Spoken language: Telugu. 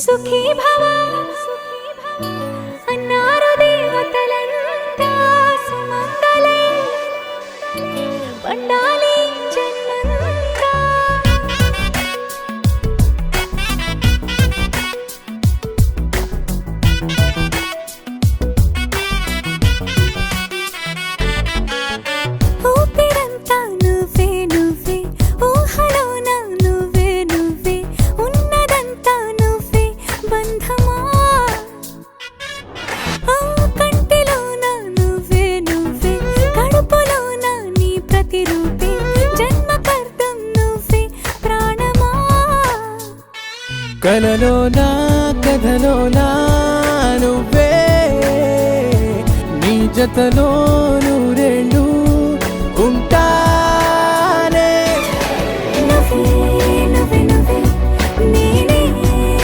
సుఖీ భవ అన్నారు దేవతలంతా సుమంగళే పండాలి జన్మంతా. ఊపిరంతా నువ్వే నువ్వే ఊహలోన నువ్వే నువ్వే ఉన్నదంతా నువ్వే బంధమా. కంటిలోన నువ్వే నువ్వే కడుపులోన నీ ప్రతిరూపే జన్మకర్తం నువ్వే ప్రాణమా. కలలోనా కథలోనా నువ్వే నీ జతలో నూరెండు